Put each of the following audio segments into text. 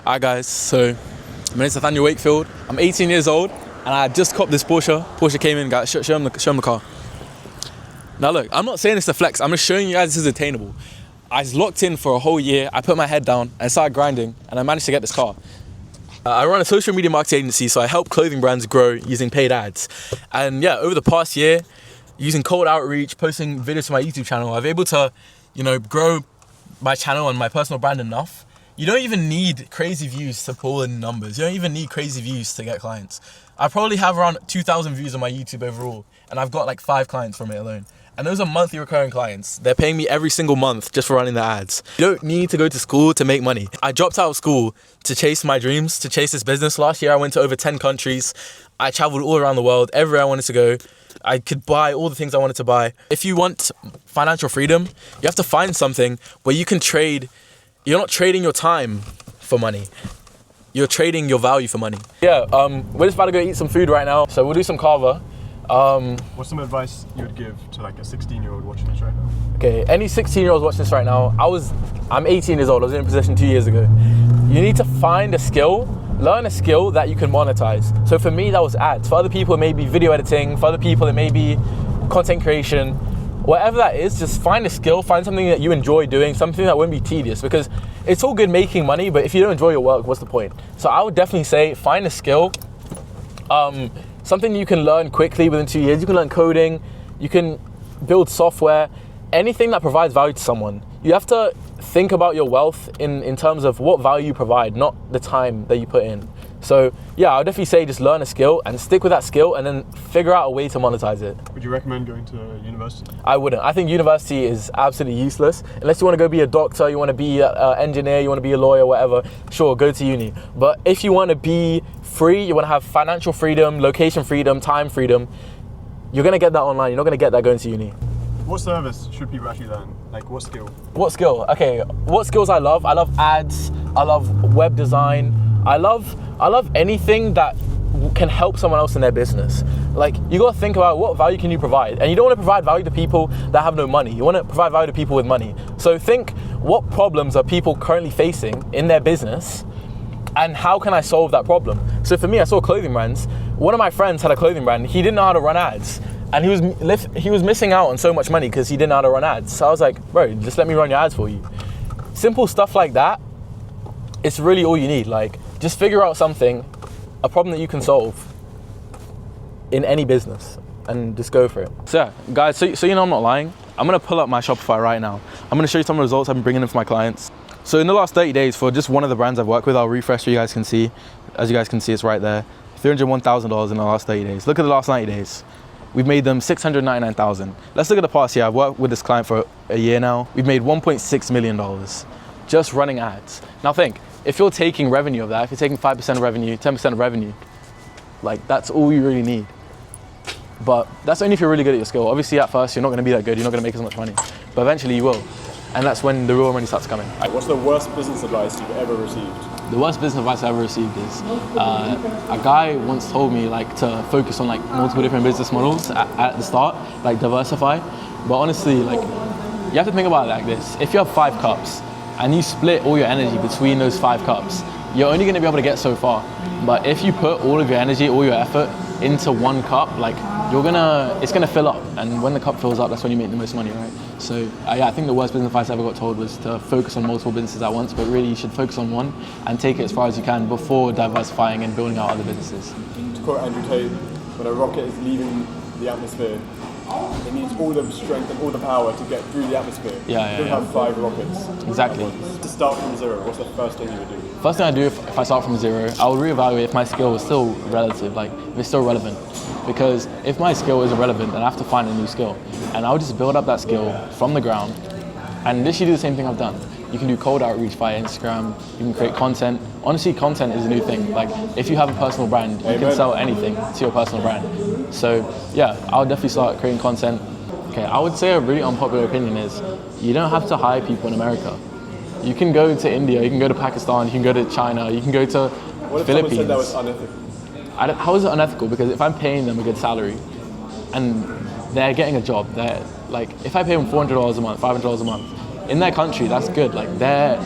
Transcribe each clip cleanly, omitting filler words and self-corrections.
Alright guys, so my name's Nathaniel Wakefield. I'm 18 years old and I just copped this Porsche. Porsche came in, show him the car. Now look, I'm not saying this to flex, I'm just showing you guys this is attainable. I was locked in for a whole year, I put my head down and started grinding and I managed to get this car. I run a social media marketing agency, so I help clothing brands grow using paid ads. And yeah, over the past year, using cold outreach, posting videos to my YouTube channel, I've been able to, grow my channel and my personal brand enough. You don't even need crazy views to pull in numbers. You don't even need crazy views to get clients. I probably have around 2,000 views on my YouTube overall, and I've got like 5 clients from it alone. And those are monthly recurring clients. They're paying me every single month just for running the ads. You don't need to go to school to make money. I dropped out of school to chase my dreams, to chase this business. Last year I went to over 10 countries. I traveled all around the world, everywhere I wanted to go. I could buy all the things I wanted to buy. If you want financial freedom, you have to find something where you can trade. You're not trading your time for money. You're trading your value for money. Yeah, we're just about to go eat some food right now. So we'll do some carver. What's some advice you would give to like a 16-year-old watching this right now? Okay, any 16-year-olds watching this right now, I'm 18 years old, I was in a position 2 years ago. You need to find a skill, learn a skill that you can monetize. So for me, that was ads. For other people, it may be video editing. For other people, it may be content creation. Whatever that is, just find a skill, find something that you enjoy doing, something that won't be tedious, because it's all good making money, but if you don't enjoy your work, what's the point? So I would definitely say find a skill, something you can learn quickly within 2 years. You can learn coding, you can build software, anything that provides value to someone. You have to think about your wealth in terms of what value you provide, not the time that you put in. So yeah, I would definitely say just learn a skill and stick with that skill and then figure out a way to monetize it. Would you recommend going to university? I wouldn't. I think university is absolutely useless. Unless you want to go be a doctor, you want to be an engineer, you want to be a lawyer, whatever, sure, go to uni. But if you want to be free, you want to have financial freedom, location freedom, time freedom, you're going to get that online. You're not going to get that going to uni. What service should people actually learn? Like what skill? What skill? Okay, what skills I love? I love ads, I love web design, I love anything that can help someone else in their business. Like, you gotta think about what value can you provide. And you don't wanna provide value to people that have no money. You wanna provide value to people with money. So think, what problems are people currently facing in their business and how can I solve that problem? So for me, I saw clothing brands. One of my friends had a clothing brand. He didn't know how to run ads. And he was missing out on so much money because he didn't know how to run ads. So I was like, bro, just let me run your ads for you. Simple stuff like that, it's really all you need. Like, just figure out something, a problem that you can solve in any business and just go for it. So yeah, guys, so you know I'm not lying. I'm gonna pull up my Shopify right now. I'm gonna show you some of the results I've been bringing in for my clients. So in the last 30 days, for just one of the brands I've worked with, I'll refresh so you guys can see. As you guys can see, it's right there. $301,000 in the last 30 days. Look at the last 90 days. We've made them $699,000. Let's look at the past year. I've worked with this client for a year now. We've made $1.6 million just running ads. Now think, if you're taking revenue of that, if you're taking 5% of revenue, 10% of revenue, like that's all you really need. But that's only if you're really good at your skill. Obviously at first, you're not gonna be that good, you're not gonna make as much money, but eventually you will. And that's when the real money starts coming. What's the worst business advice you've ever received? The worst business advice I ever received is, a guy once told me like to focus on like multiple different business models at the start, like diversify. But honestly, like you have to think about it like this. If you have 5 cups and you split all your energy between those 5 cups, you're only gonna be able to get so far. But if you put all of your energy, all your effort into one cup, like it's gonna fill up. And when the cup fills up, that's when you make the most money, right? So yeah, I think the worst business advice I ever got told was to focus on multiple businesses at once, but really you should focus on one and take it as far as you can before diversifying and building out other businesses. To quote Andrew Tate, when a rocket is leaving the atmosphere, it needs all the strength and all the power to get through the atmosphere. You don't have 5 rockets. Exactly. To start from zero, what's the first thing you would do? First thing I do if I start from zero, I would reevaluate if my skill is still relative, like if it's still relevant. Because if my skill isn't relevant, then I have to find a new skill. And I'll just build up that skill from the ground and literally do the same thing I've done. You can do cold outreach via Instagram, you can create content. Honestly, content is a new thing. Like if you have a personal brand, you can sell anything to your personal brand. So yeah, I would definitely start creating content. Okay, I would say a really unpopular opinion is you don't have to hire people in America. You can go to India, you can go to Pakistan, you can go to China, you can go to What if Philippines. someone said that was unethical? How is it unethical? Because if I'm paying them a good salary and they're getting a job, they're like, if I pay them $400 a month, $500 a month, in their country, that's good. Like they're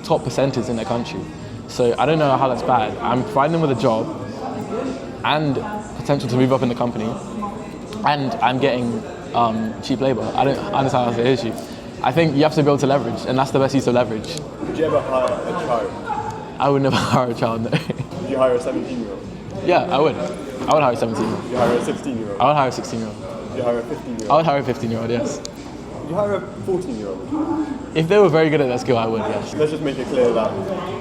top percentage in their country. So I don't know how that's bad. I'm providing them with a job and potential to move up in the company, and I'm getting cheap labor. I don't understand how that's an issue. I think you have to be able to leverage, and that's the best use of leverage. Would you ever hire a child? I would never hire a child, no. Would you hire a 17-year-old? Yeah, I would. I would hire a 17-year-old. Would you hire a 16-year-old? I would hire a 16-year-old. Would you hire a 15-year-old? I would hire a 15-year-old, yes. Would you hire a 14-year-old? If they were very good at that skill, I would, yes. Let's just make it clear that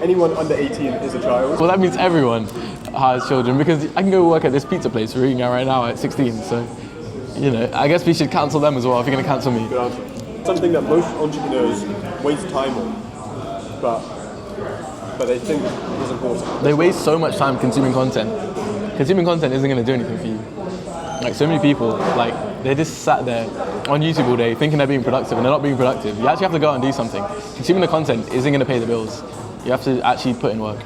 anyone under 18 is a child. Well, that means everyone hires children, because I can go work at this pizza place we're eating at right now at 16, so, you know, I guess we should cancel them as well if you're going to cancel me. Good answer. Something that most entrepreneurs waste time on, but they think is important. They waste so much time consuming content. Consuming content isn't going to do anything for you. Like, so many people, like, they just sat there on YouTube all day thinking they're being productive, and they're not being productive. You actually have to go out and do something. Consuming the content isn't going to pay the bills. You have to actually put in work.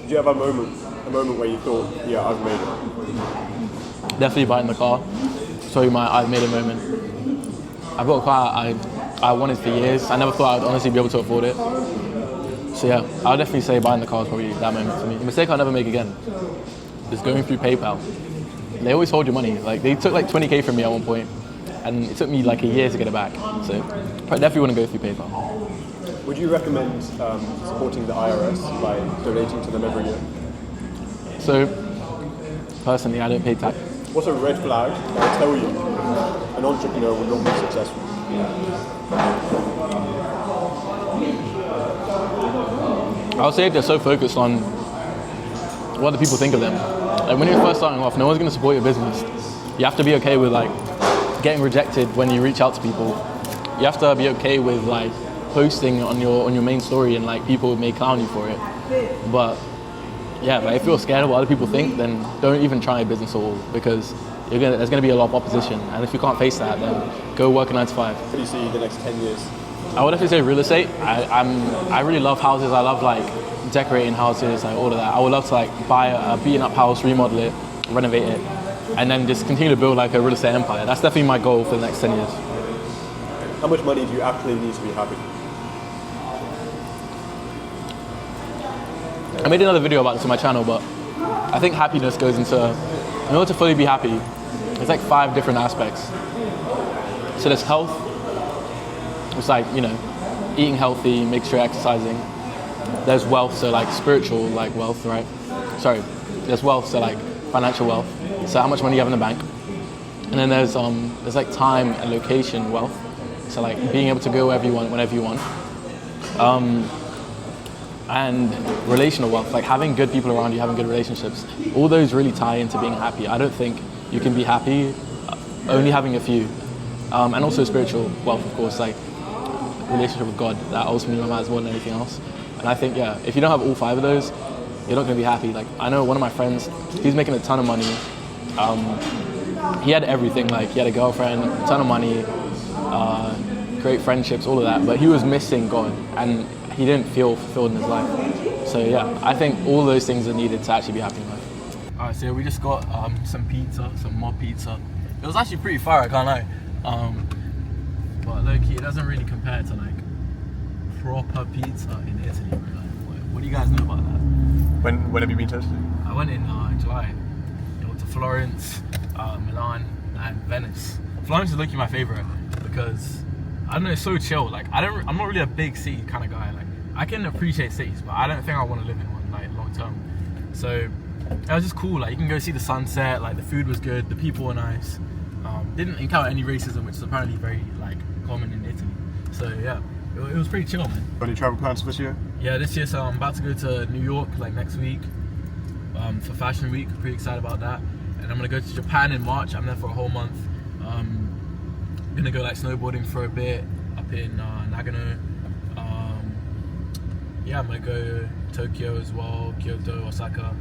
Did you have a moment where you thought, yeah, I've made it? Definitely buying the car. Sorry, I've made a moment. I've got a car I wanted for years. I never thought I'd honestly be able to afford it. So yeah, I'll definitely say buying the car is probably that moment for me. A mistake I'll never make again is going through PayPal. They always hold your money. Like, they took like 20K from me at one point, and it took me like a year to get it back. So I definitely want to go through PayPal. Would you recommend supporting the IRS by donating to them every year? So personally, I don't pay tax. What's a red flag that will tell you an entrepreneur will not be successful? I would say if they're so focused on what the people think of them. Like, when you're first starting off, no one's going to support your business. You have to be okay with like getting rejected when you reach out to people. You have to be okay with like posting on your main story, and like people may clown you for it. But yeah, but if you're scared of what other people think, then don't even try a business at all, because there's going to be a lot of opposition. And if you can't face that, then go work a 9 to 5. What do you see the next 10 years? I would definitely say real estate. I really love houses. I love like decorating houses, like all of that. I would love to like buy a beaten up house, remodel it, renovate it, and then just continue to build like a real estate empire. That's definitely my goal for the next 10 years. How much money do you actually need to be happy? I made another video about this on my channel, but I think happiness goes into, in order to fully be happy, it's like 5 different aspects. So there's health. It's like, you know, eating healthy, make sure you're exercising. There's wealth, so like spiritual like wealth, right? Sorry, there's wealth, so like financial wealth. So how much money you have in the bank. And then there's like time and location wealth. So like being able to go wherever you want, whenever you want. And relational wealth, like having good people around you, having good relationships. All those really tie into being happy. I don't think you can be happy only having a few. And also spiritual wealth, of course, like relationship with God, that ultimately matters more than anything else. And I think, yeah, if you don't have all 5 of those, you're not going to be happy. Like, I know one of my friends, he's making a ton of money. He had everything, like he had a girlfriend, a ton of money, great friendships, all of that, but he was missing God, and he didn't feel fulfilled in his life. So yeah, I think all those things are needed to actually be happy in life. Alright, so we just got some pizza, some mob pizza. It was actually pretty fire, I can't lie. But low-key, it doesn't really compare to like proper pizza in Italy. What do you guys know about that? When have you been to Italy? I went in July. I went to Florence, Milan, and Venice. Florence is looking my favorite because I don't know, it's so chill. Like I'm not really a big city kind of guy. Like I can appreciate cities, but I don't think I want to live in one like long term. So it was just cool. Like you can go see the sunset. Like the food was good, the people were nice. Didn't encounter any racism, which is apparently very like common in Italy. So yeah, it was pretty chill, man. Got any travel plans for this year? Yeah, this year, so I'm about to go to New York like next week for Fashion Week. Pretty excited about that. And I'm gonna go to Japan in March. I'm there for a whole month. I'm gonna go like snowboarding for a bit up in Nagano. Yeah, I'm gonna go Tokyo as well, Kyoto, Osaka.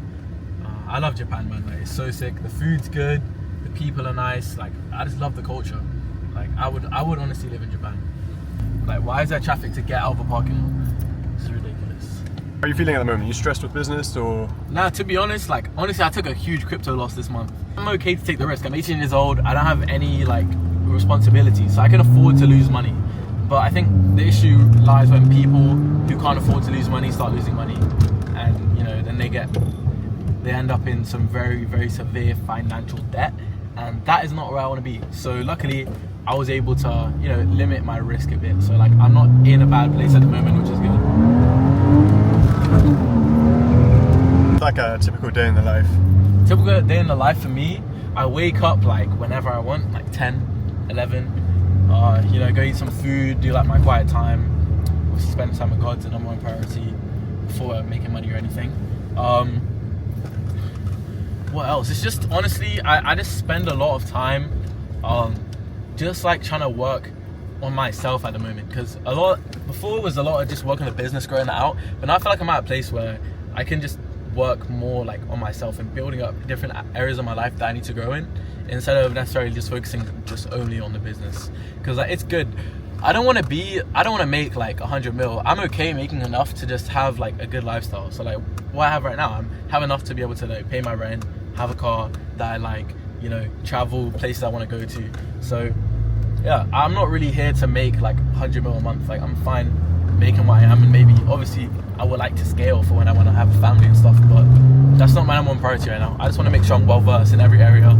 I love Japan, man. Like it's so sick. The food's good. The people are nice. Like I just love the culture. Like I would honestly live in Japan. Like why is there traffic to get out of a parking lot? It's ridiculous. How are you feeling at the moment? Are you stressed with business or? Nah, to be honest, like honestly I took a huge crypto loss this month. I'm okay to take the risk. I'm 18 years old. I don't have any like responsibilities, so I can afford to lose money. But I think the issue lies when people who can't afford to lose money start losing money, and then they end up in some very, very severe financial debt, and that is not where I want to be. So luckily, I was able to limit my risk a bit. So like I'm not in a bad place at the moment, which is good. It's like a typical day in the life. Typical day in the life for me, I wake up like whenever I want, like 10, 11. Go eat some food, do like my quiet time, obviously spend time with God's the number one priority before making money or anything. What else? It's just honestly, I just spend a lot of time just like trying to work on myself at the moment, because before it was a lot of just working a business, growing that out, but now I feel like I'm at a place where I can just work more like on myself and building up different areas of my life that I need to grow in, instead of necessarily just focusing just only on the business, because like it's good. I don't want to make like 100 mil. I'm okay making enough to just have like a good lifestyle. So like what I have right now, I have enough to be able to like pay my rent, have a car that I like, travel places I want to go to. So yeah, I'm not really here to make like 100 mil a month. Like I'm fine making what I am, and maybe obviously I would like to scale for when I want to have a family and stuff, but that's not my number one priority right now. I just want to make sure I'm well versed in every area.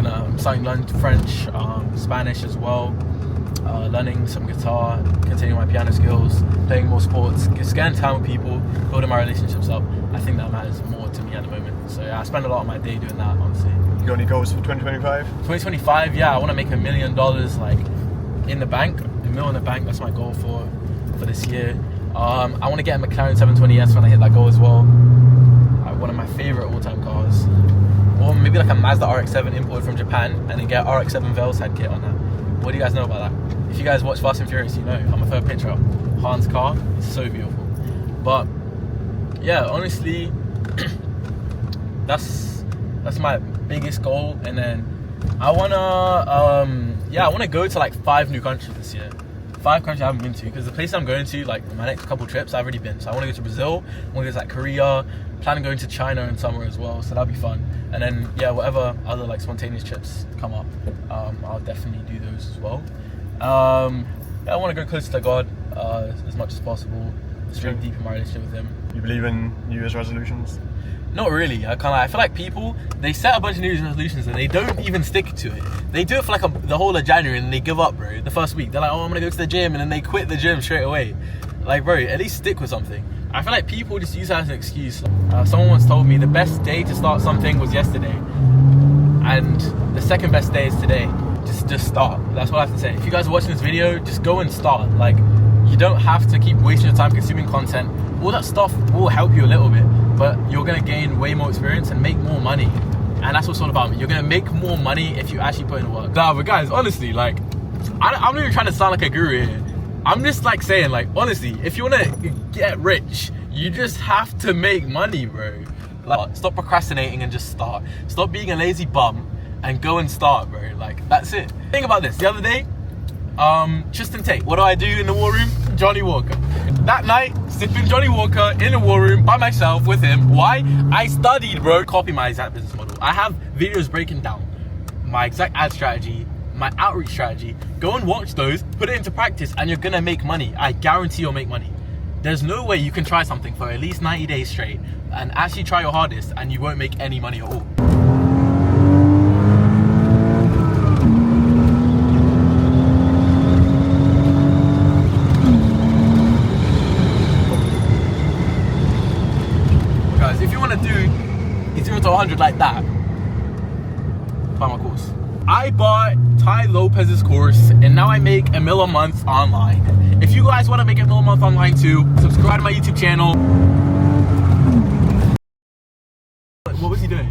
I'm starting to learn French, Spanish as well, learning some guitar, continuing my piano skills, playing more sports, getting time with people, building my relationships up. I think that matters more to me at the moment. So yeah, I spend a lot of my day doing that, honestly. You got any goals for 2025? 2025, yeah, I want to make $1 million like in the bank, $1 million in the bank. That's my goal for this year. I want to get a McLaren 720S when I hit that goal as well. One of my favorite all-time cars. Or maybe like a Mazda RX-7 imported from Japan, and then get RX-7 Veilside kit on that. What do you guys know about that? If you guys watch Fast and Furious, I'm a third picture. Han's car, it's so beautiful. But yeah, honestly, that's my biggest goal. And then I wanna go to like 5 new countries this year. 5 countries I haven't been to, because the place I'm going to, like my next couple trips, I've already been. So I want to go to Brazil, I want to go to like Korea, plan on going to China in summer as well, so that'll be fun. And then yeah, whatever other like spontaneous trips come up, I'll definitely do those as well. I want to go closer to God as much as possible, stay deep in my relationship with Him. You believe in New Year's resolutions? Not really. I feel like people, they set a bunch of New Year's resolutions and they don't even stick to it. They do it for like the whole of January and they give up, bro. The first week, they're like, oh, I'm gonna go to the gym, and then they quit the gym straight away. Like, bro, at least stick with something. I feel like people just use that as an excuse. Someone once told me the best day to start something was yesterday, and the second best day is today. Just start. That's what I have to say. If you guys are watching this video, just go and start. Like, you don't have to keep wasting your time consuming content. All that stuff will help you a little bit, but you're gonna gain way more experience and make more money. And that's what's all about. You're gonna make more money if you actually put in the work. Nah, but guys, honestly, like, I'm not even trying to sound like a guru here. I'm just like saying, like, honestly, if you wanna get rich, you just have to make money, bro. Like, stop procrastinating and just start. Stop being a lazy bum and go and start, bro. Like, that's it. Think about this. The other day, Tristan Tate, what do I do in the war room? Johnny Walker. That night, sipping Johnny Walker in the war room by myself with him. Why? I studied, bro. Copy my exact business model. I have videos breaking down my exact ad strategy, my outreach strategy. Go and watch those, put it into practice, and you're gonna make money. I guarantee you'll make money. There's no way you can try something for at least 90 days straight and actually try your hardest and you won't make any money at all. Guys, if you want to do 0 to 100 like that, buy my course. I bought Ty Lopez's course and now I make $1 million a month online. If you guys want to make $1 million a month online too, subscribe to my YouTube channel. What was he doing?